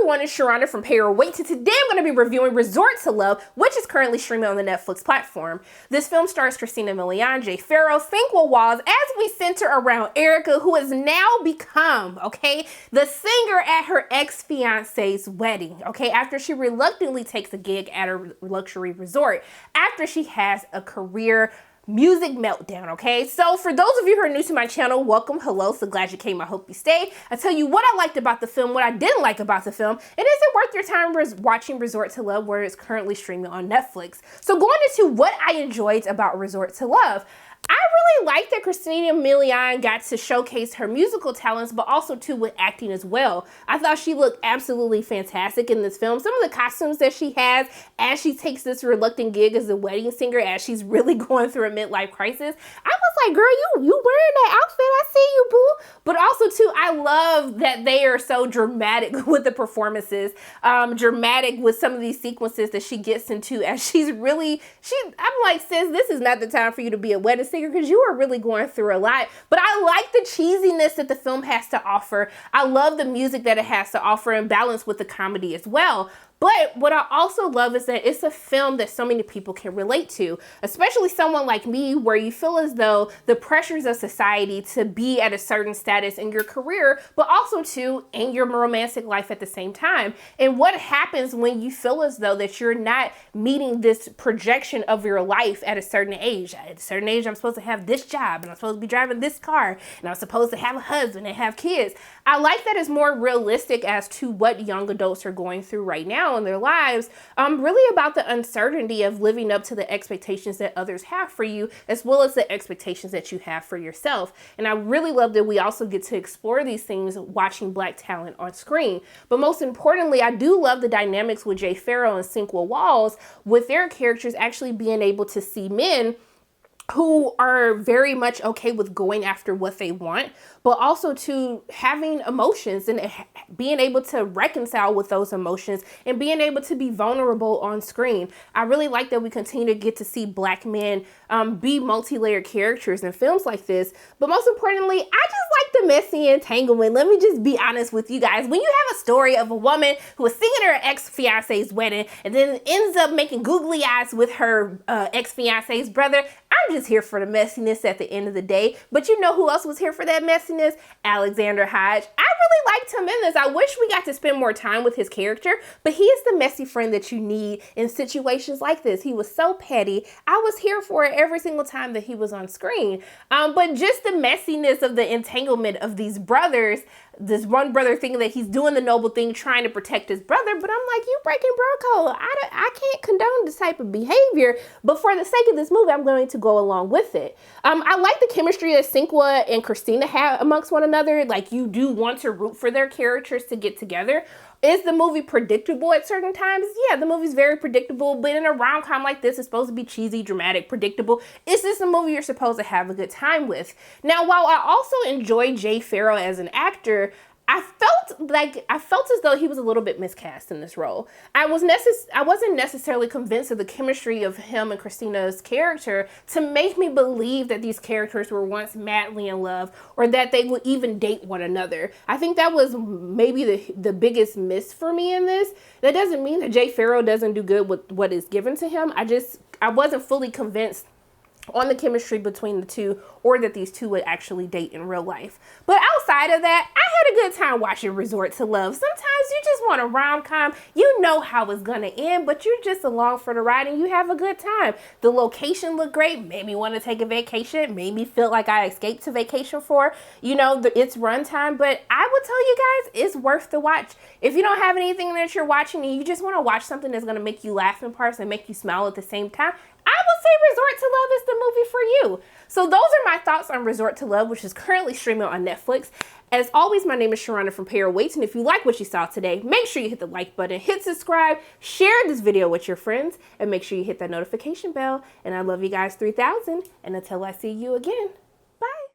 everyone, it's Sharronda from Pay or Wait. Today I'm going to be reviewing Resort to Love, which is currently streaming on the Netflix platform. This film stars Christina Milian, Jay Pharoah, Sinqua Walls, as we center around Erica, who has now become, the singer at her ex-fiance's wedding, after she reluctantly takes a gig at a luxury resort, after she has a career music meltdown, So for those of you who are new to my channel, welcome, hello, so glad you came, I hope you stay. I'll tell you what I liked about the film, what I didn't like about the film, and is it worth your time watching Resort to Love, where it's currently streaming on Netflix. So going into what I enjoyed about Resort to Love, I really like that Christina Milian got to showcase her musical talents, but also too with acting as well. I thought she looked absolutely fantastic in this film. Some of the costumes that she has as she takes this reluctant gig as a wedding singer, as she's really going through a midlife crisis, I was like, girl, you wearing that outfit? I see you, boo. But also too, I love that they are so dramatic with the performances, dramatic with some of these sequences that she gets into as I'm like, sis, this is not the time for you to be a wedding singer because you are really going through a lot. But I like the cheesiness that the film has to offer. I love the music that it has to offer and balance with the comedy as well. But what I also love is that it's a film that so many people can relate to, especially someone like me, where you feel as though the pressures of society to be at a certain status in your career, but also too in your romantic life at the same time. And what happens when you feel as though that you're not meeting this projection of your life at a certain age. At a certain age, I'm supposed to have this job, and I'm supposed to be driving this car, and I'm supposed to have a husband and have kids. I like that it's more realistic as to what young adults are going through right now in their lives, really about the uncertainty of living up to the expectations that others have for you, as well as the expectations that you have for yourself. And I really love that we also get to explore these things watching Black talent on screen. But most importantly, I do love the dynamics with Jay Pharoah and Sinqua Walls, with their characters actually being able to see men who are very much okay with going after what they want, but also to having emotions and being able to reconcile with those emotions and being able to be vulnerable on screen. I really like that we continue to get to see Black men be multi-layered characters in films like this. But most importantly, I just like the messy entanglement. Let me just be honest with you guys. When you have a story of a woman who is singing at her ex-fiance's wedding and then ends up making googly eyes with her ex-fiance's brother, I'm just here for the messiness at the end of the day. But you know who else was here for that messiness? Alexander Hodge. I really liked him in this. I wish we got to spend more time with his character, but he is the messy friend that you need in situations like this. He was so petty. I was here for it every single time that he was on screen. But just the messiness of the entanglement of these brothers, this one brother thinking that he's doing the noble thing, trying to protect his brother, but I'm like, you breaking bro code. I can't condone this type of behavior, but for the sake of this movie, I'm going to go along with it. I like the chemistry that Sinqua and Christina have amongst one another. Like, you do want to root for their characters to get together. Is the movie predictable at certain times? Yeah, the movie's very predictable, but in a rom-com like this, it's supposed to be cheesy, dramatic, predictable. Is this a movie you're supposed to have a good time with? Now, while I also enjoy Jay Pharoah as an actor, I felt as though he was a little bit miscast in this role. I wasn't necessarily convinced of the chemistry of him and Christina's character to make me believe that these characters were once madly in love or that they would even date one another. I think that was maybe the biggest miss for me in this. That doesn't mean that Jay Pharoah doesn't do good with what is given to him. I wasn't fully convinced on the chemistry between the two, or that these two would actually date in real life. But outside of that, I had a good time watching Resort to Love. Sometimes you just want a rom-com. You know how it's gonna end, but you're just along for the ride and you have a good time. The location looked great, made me want to take a vacation, made me feel like I escaped to vacation for, its runtime. But I would tell you guys, it's worth the watch. If you don't have anything that you're watching and you just want to watch something that's gonna make you laugh in parts and make you smile at the same time, I would say Resort to Love is the movie for you. So those are my thoughts on Resort to Love, which is currently streaming on Netflix. As always, my name is Sharronda from Pay or Wait, and if you like what you saw today, make sure you hit the like button, hit subscribe, share this video with your friends, and make sure you hit that notification bell. And I love you guys 3000, and until I see you again,